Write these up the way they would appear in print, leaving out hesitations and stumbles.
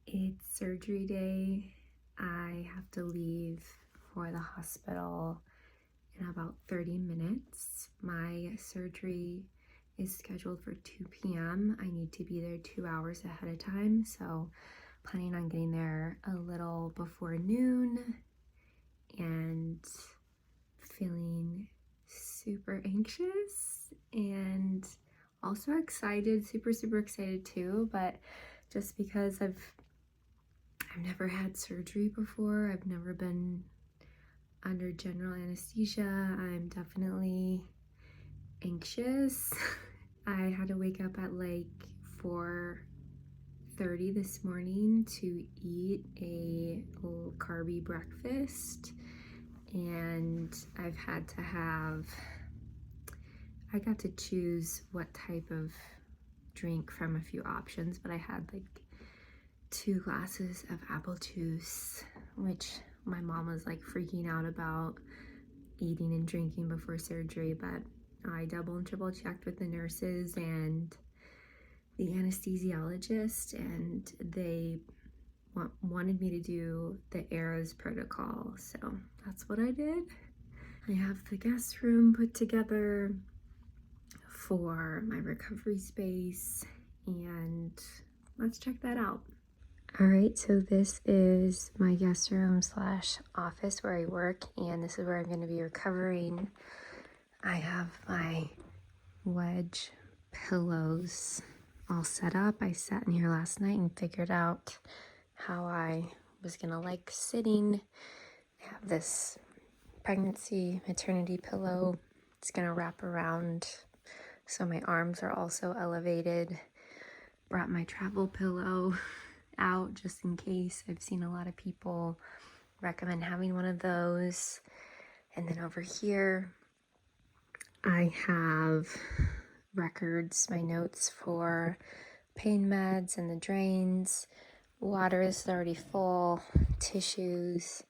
It's surgery day. I have to leave for the hospital in about 30 minutes. My surgery is scheduled for 2 p.m. I need to be there 2 hours ahead of time, so planning on getting there a little before noon and feeling super anxious and also excited, super excited too, but just because I've never had surgery before. I've never been under general anesthesia. I'm definitely anxious. I had to wake up at like 4:30 this morning to eat a carby breakfast, and I got to choose what type of drink from a few options, but I had like 2 glasses of apple juice, which my mom was like freaking out about eating and drinking before surgery, but I double and triple checked with the nurses and the anesthesiologist, and they wanted me to do the ARROS protocol, so that's what I did. I have the guest room put together for my recovery space, and let's check that out. All right, so this is my guest room slash office where I work, and this is where I'm going to be recovering. I have my wedge pillows all set up. I sat in here last night and figured out how I was going to like sitting. I have this pregnancy maternity pillow. It's going to wrap around so my arms are also elevated. Brought my travel pillow out just in case. I've seen a lot of people recommend having one of those. And then over here I have records, my notes for pain meds and the drains. Water is already full, tissues,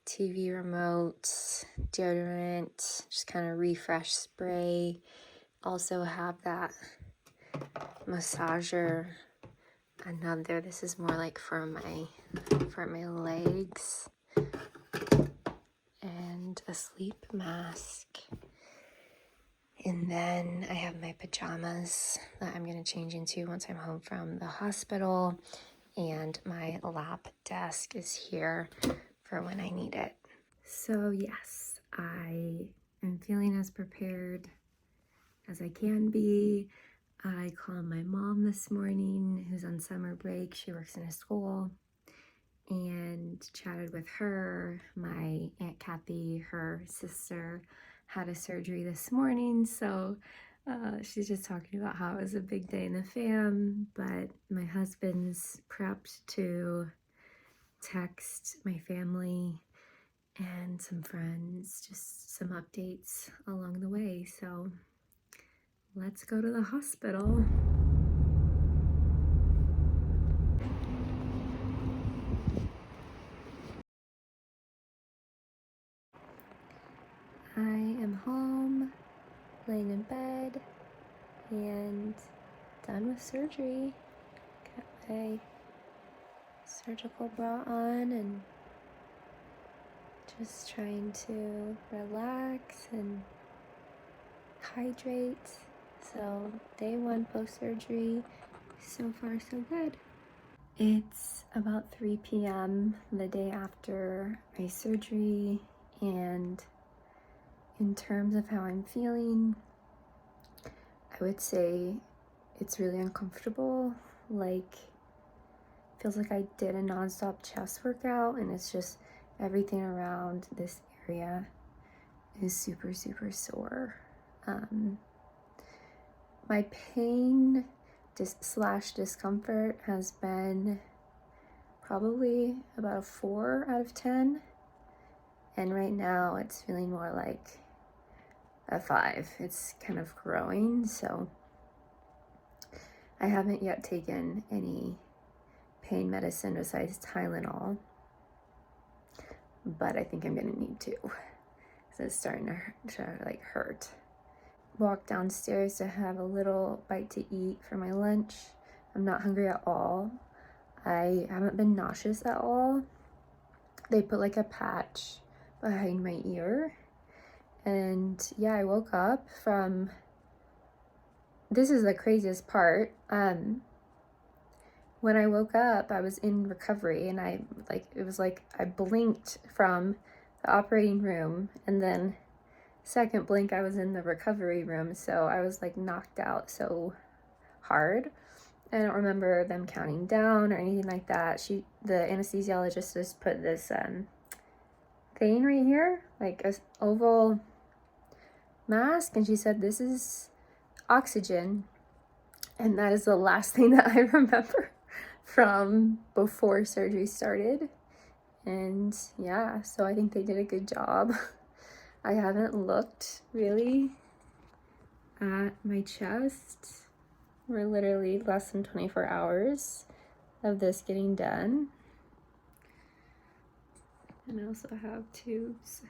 TV remotes, deodorant, just kind of refresh spray. Also have that massager. Another, this is more like for my legs, and a sleep mask. And then I have my pajamas that I'm going to change into once I'm home from the hospital, and my lap desk is here for when I need it. So yes, I am feeling as prepared as I can be. I called my mom this morning, who's on summer break. She works in a school, and chatted with her. My Aunt Kathy, her sister, had a surgery this morning, so she's just talking about how it was a big day in the fam, but my husband's prepped to text my family and some friends, just some updates along the way. So let's go to the hospital. I am home, laying in bed, and done with surgery. Got my surgical bra on and just trying to relax and hydrate. So day 1 post-surgery, so far so good. It's about 3 p.m. the day after my surgery, and in terms of how I'm feeling, I would say it's really uncomfortable. Like, feels like I did a non-stop chest workout, and it's just everything around this area is super sore. My pain slash discomfort has been probably about a 4 out of 10, and right now it's feeling more like a 5. It's kind of growing, so I haven't yet taken any pain medicine besides Tylenol, but I think I'm gonna need to, because it's starting to like hurt. Walked downstairs to have a little bite to eat for my lunch. I'm not hungry at all. I haven't been nauseous at all. They put like a patch behind my ear. And yeah, I woke up from, this is the craziest part. When I woke up, I was in recovery, and it was like I blinked from the operating room, and then second blink I was in the recovery room. So I was like knocked out so hard. I don't remember them counting down or anything like that. The anesthesiologist just put this thing right here, like a oval mask, and she said, "This is oxygen." And that is the last thing that I remember from before surgery started. And yeah, so I think they did a good job. I haven't looked really at my chest. We're literally less than 24 hours of this getting done. And I also have tubes.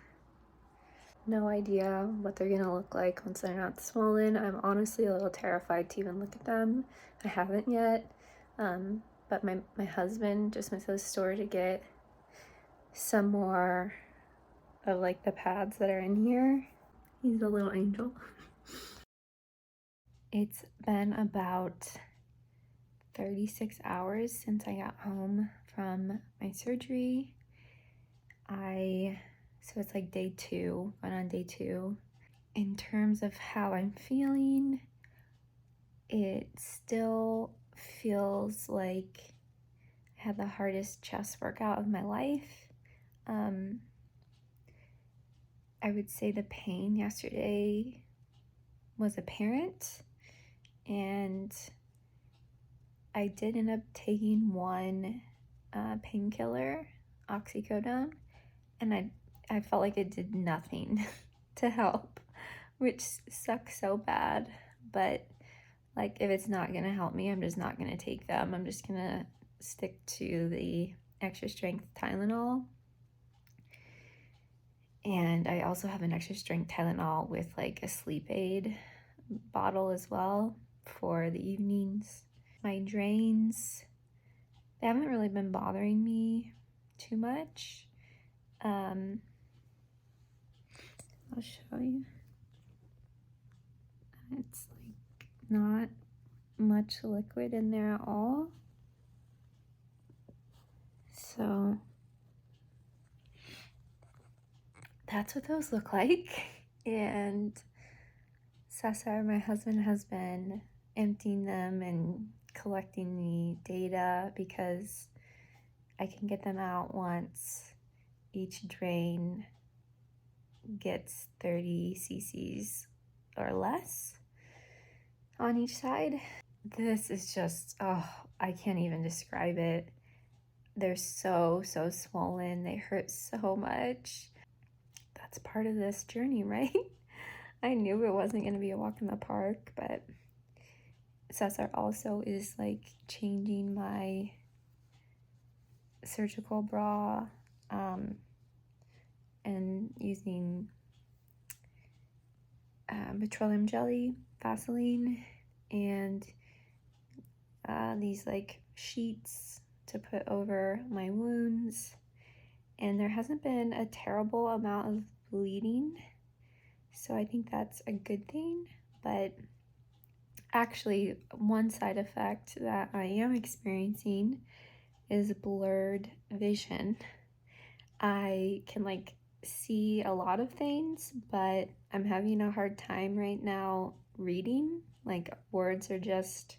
No idea what they're gonna look like once they're not swollen. I'm honestly a little terrified to even look at them. I haven't yet. But my husband just went to the store to get some more of like the pads that are in here. He's a little angel. It's been about 36 hours since I got home from my surgery. So it's like day 2, went on day 2. In terms of how I'm feeling, it still feels like I had the hardest chest workout of my life. I would say the pain yesterday was apparent, and I did end up taking one painkiller, oxycodone, and I felt like it did nothing to help, which sucks so bad. But like, if it's not gonna help me, I'm just not gonna take them. I'm just gonna stick to the extra strength Tylenol. And I also have an extra strength Tylenol with like a sleep aid bottle as well for the evenings. My drains, they haven't really been bothering me too much. I'll show you. It's like not much liquid in there at all. So that's what those look like. And Cesar, my husband, has been emptying them and collecting the data because I can get them out once each drain gets 30 cc's or less on each side. This is just, oh, I can't even describe it. They're so swollen. They hurt so much. That's part of this journey, right? I knew it wasn't going to be a walk in the park, but Cesar also is like changing my surgical bra and using petroleum jelly, Vaseline, and these like sheets to put over my wounds. And there hasn't been a terrible amount of bleeding, so I think that's a good thing. But actually, one side effect that I am experiencing is blurred vision. I can like see a lot of things, but I'm having a hard time right now reading. Like, words are just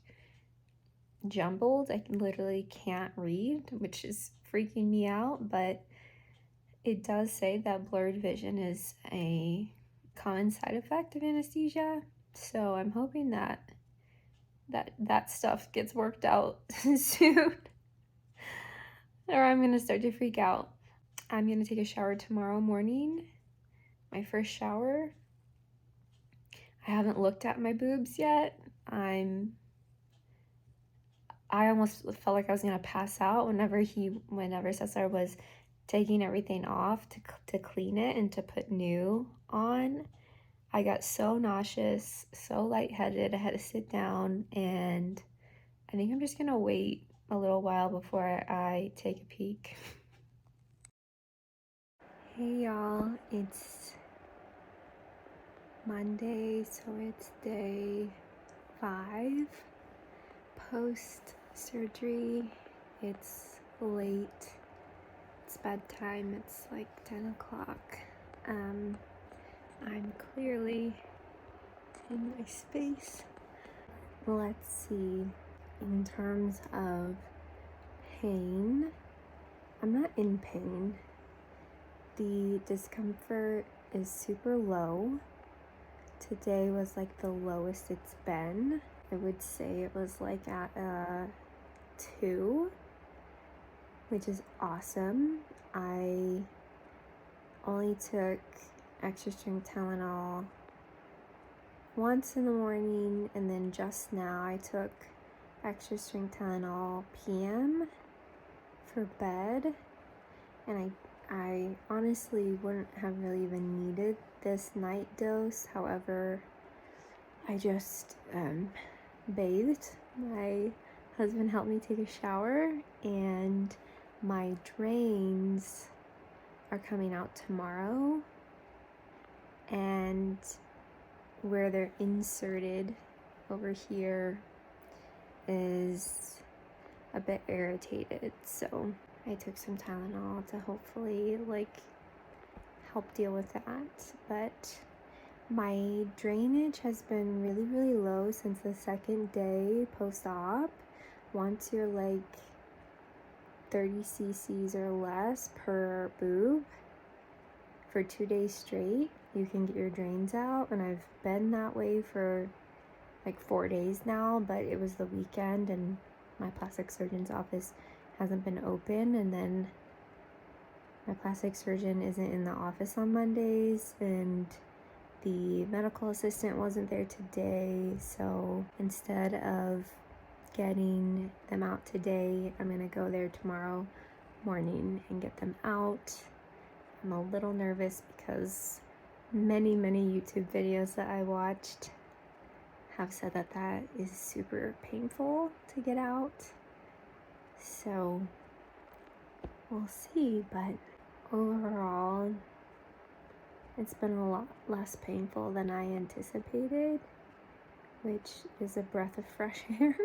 jumbled. I literally can't read, which is freaking me out. But it does say that blurred vision is a common side effect of anesthesia, so I'm hoping that stuff gets worked out soon, or I'm gonna start to freak out. I'm gonna take a shower tomorrow morning, my first shower. I haven't looked at my boobs yet. I almost felt like I was gonna pass out whenever Cesar was taking everything off to clean it and to put new on. I got so nauseous, so lightheaded. I had to sit down, and I think I'm just gonna wait a little while before I take a peek. Hey y'all, it's Monday, so it's day 5 post surgery. It's late, it's bedtime, it's like 10 o'clock. I'm clearly in my space. Let's see, in terms of pain, I'm not in pain. The discomfort is super low. Today was like the lowest it's been. I would say it was like at a 2, which is awesome. I only took extra strength Tylenol once in the morning, and then just now I took extra strength Tylenol PM for bed, and I honestly wouldn't have really even needed this night dose. However, I just bathed. My husband helped me take a shower, and my drains are coming out tomorrow, and where they're inserted over here is a bit irritated, so I took some Tylenol to hopefully like help deal with that. But my drainage has been really low since the second day post-op. Once you're like 30 cc's or less per boob for 2 days straight, you can get your drains out, and I've been that way for like 4 days now, but it was the weekend and my plastic surgeon's office hasn't been open, and then my plastic surgeon isn't in the office on Mondays, and the medical assistant wasn't there today, so instead of getting them out today, I'm gonna go there tomorrow morning and get them out. I'm a little nervous because many YouTube videos that I watched have said that that is super painful to get out, so we'll see. But overall, it's been a lot less painful than I anticipated, which is a breath of fresh air.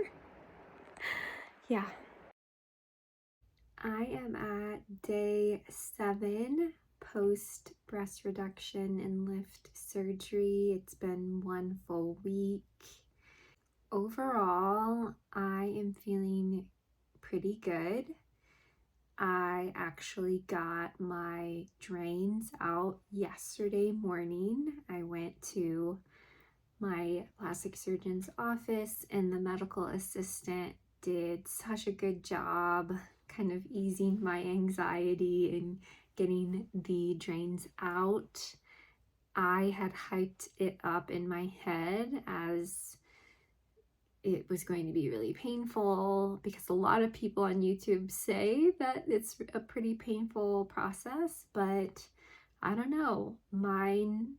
Yeah. I am at day 7 post breast reduction and lift surgery. It's been 1 full week. Overall, I am feeling pretty good. I actually got my drains out yesterday morning. I went to my plastic surgeon's office, and the medical assistant did such a good job kind of easing my anxiety and getting the drains out. I had hyped it up in my head as it was going to be really painful, because a lot of people on YouTube say that it's a pretty painful process, but I don't know, mine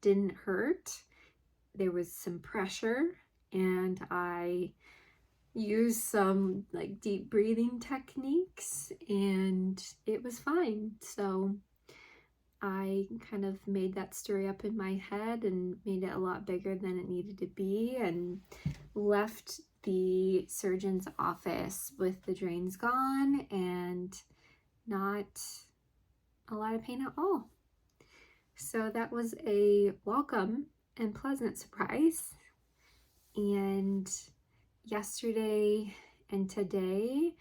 didn't hurt. There was some pressure, and I used some like deep breathing techniques, and it was fine. So I kind of made that story up in my head and made it a lot bigger than it needed to be, and left the surgeon's office with the drains gone and not a lot of pain at all. So that was a welcome and pleasant surprise. And yesterday and today,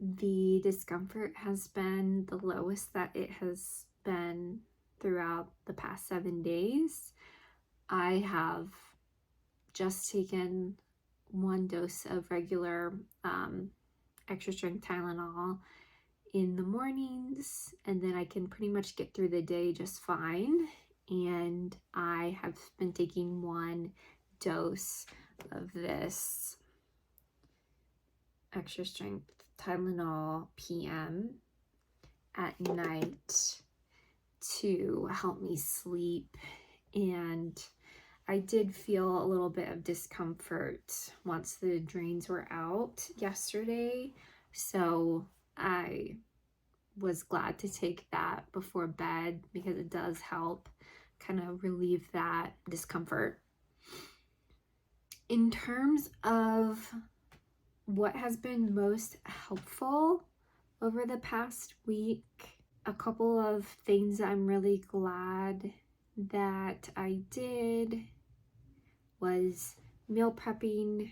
the discomfort has been the lowest that it has been throughout the past 7 days. I have just taken 1 dose of regular extra strength Tylenol in the mornings, and then I can pretty much get through the day just fine. And I have been taking 1 dose of this extra strength Tylenol PM at night to help me sleep. And I did feel a little bit of discomfort once the drains were out yesterday, So I was glad to take that before bed because it does help kind of relieve that discomfort. In terms of what has been most helpful over the past week, a couple of things I'm really glad that I did was meal prepping.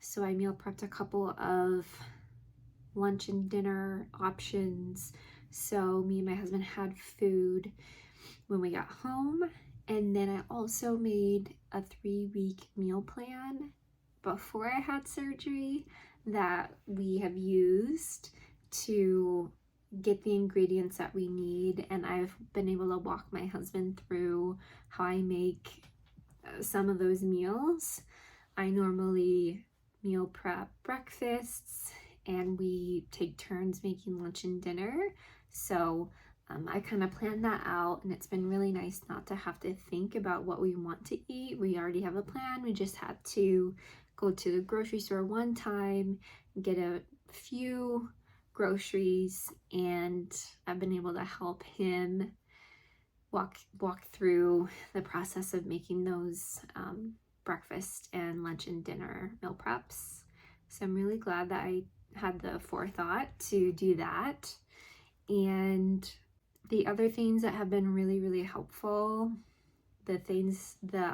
So I meal prepped a couple of lunch and dinner options. So me and my husband had food when we got home. And then I also made a 3-week meal plan before I had surgery that we have used to get the ingredients that we need. And I've been able to walk my husband through how I make some of those meals. I normally meal prep breakfasts and we take turns making lunch and dinner. So I kind of planned that out, and it's been really nice not to have to think about what we want to eat. We already have a plan. We just had to go to the grocery store one time, get a few groceries, and I've been able to help him walk through the process of making those breakfast and lunch and dinner meal preps. So I'm really glad that I had the forethought to do that. And the other things that have been really, really helpful, the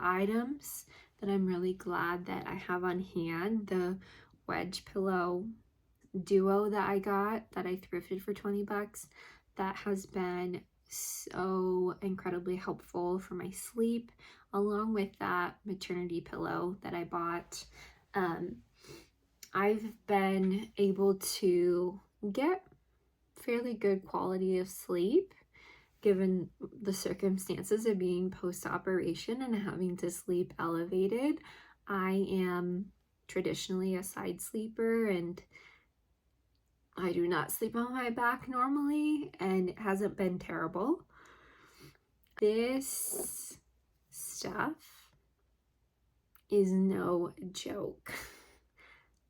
items that I'm really glad that I have on hand, the wedge pillow duo that I got that I thrifted for 20 bucks, that has been so incredibly helpful for my sleep, along with that maternity pillow that I bought. I've been able to get fairly good quality of sleep given the circumstances of being post-operation and having to sleep elevated. I am traditionally a side sleeper, and I do not sleep on my back normally, and it hasn't been terrible. This stuff is no joke.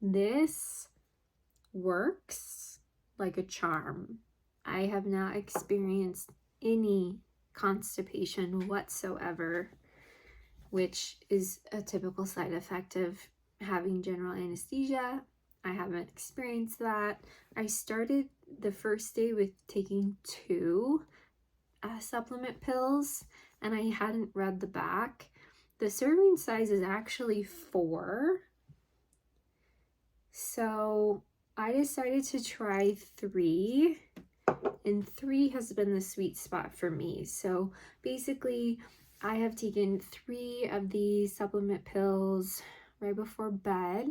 This works like a charm. I have not experienced any constipation whatsoever, which is a typical side effect of having general anesthesia. I haven't experienced that. I started the first day with taking 2 supplement pills, and I hadn't read the back. The serving size is actually 4. So I decided to try 3, and 3 has been the sweet spot for me. So basically, I have taken 3 of these supplement pills right before bed,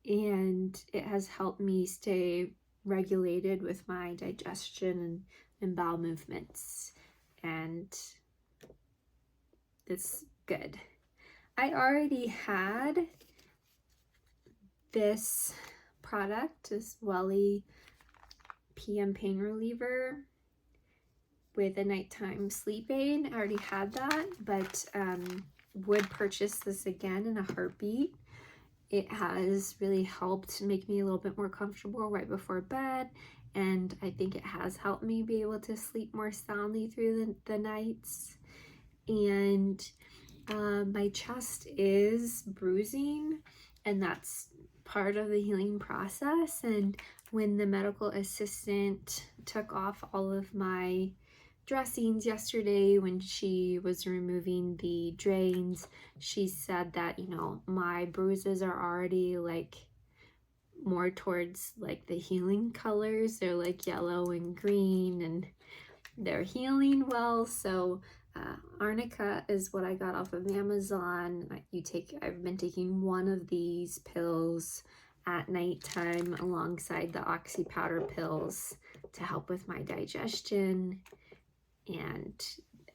and it has helped me stay regulated with my digestion and bowel movements, and it's good. I already had this product, this Welly PM pain reliever with a nighttime sleep aid. I already had that, but would purchase this again in a heartbeat. It has really helped make me a little bit more comfortable right before bed, and I think it has helped me be able to sleep more soundly through the nights. And my chest is bruising, and that's part of the healing process. And when the medical assistant took off all of my dressings yesterday, when she was removing the drains, she said that, you know, my bruises are already like more towards like the healing colors. They're like yellow and green, and they're healing well. So Arnica is what I got off of Amazon. I've been taking one of these pills at nighttime alongside the oxy powder pills to help with my digestion, and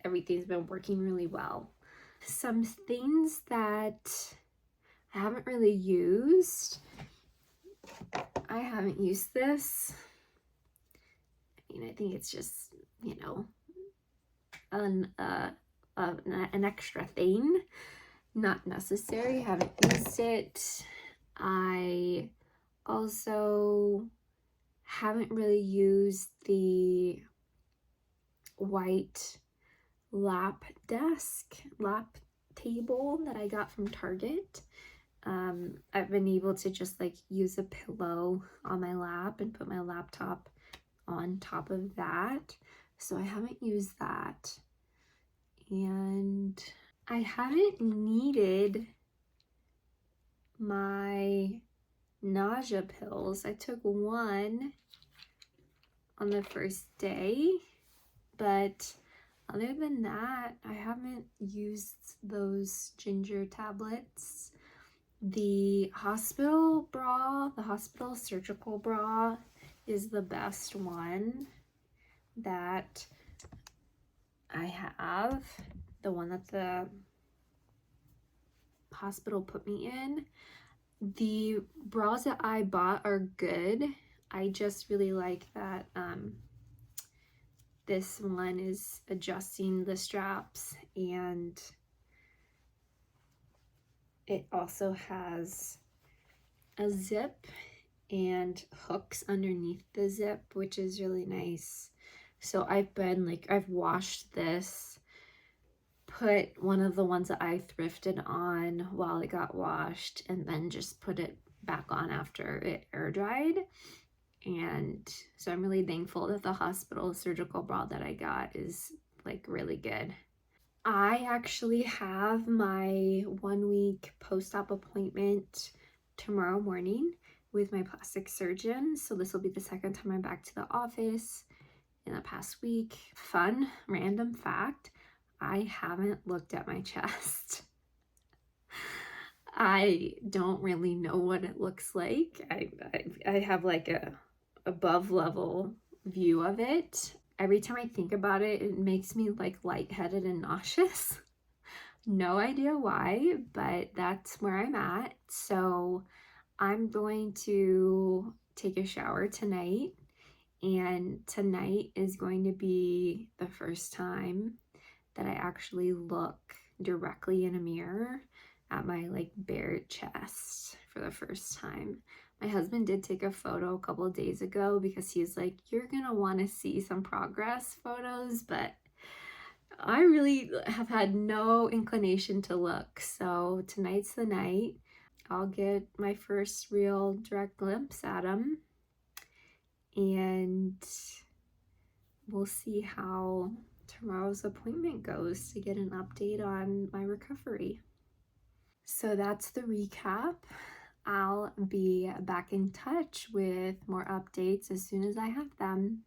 everything's been working really well. Some things that I haven't really used. I haven't used this. I mean, I think it's just, you know, an extra thing, not necessary. Haven't used it. I also haven't really used the white lap table that I got from Target. I've been able to just like use a pillow on my lap and put my laptop on top of that. So I haven't used that. And I haven't needed my nausea pills. I took one on the first day, but other than that, I haven't used those ginger tablets. The hospital bra, the hospital surgical bra, is the best one that I have. The one that the hospital put me in. The bras that I bought are good. I just really like that this one is adjusting the straps, and it also has a zip and hooks underneath the zip, which is really nice. So I've washed this, put one of the ones that I thrifted on while it got washed, and then just put it back on after it air dried. And so I'm really thankful that the hospital surgical bra that I got is like really good. I actually have my 1 week post-op appointment tomorrow morning with my plastic surgeon. So this will be the second time I'm back to the office in the past week. Fun random fact, I haven't looked at my chest. I don't really know what it looks like. I have like a above level view of it. Every time I think about it, it makes me like lightheaded and nauseous. No idea why, but that's where I'm at. So I'm going to take a shower tonight, and tonight is going to be the first time that I actually look directly in a mirror at my like bare chest for the first time. My husband did take a photo a couple of days ago because he's like, you're gonna want to see some progress photos, but I really have had no inclination to look. So tonight's the night. I'll get my first real direct glimpse at him, and we'll see how tomorrow's appointment goes to get an update on my recovery. So that's the recap. I'll be back in touch with more updates as soon as I have them.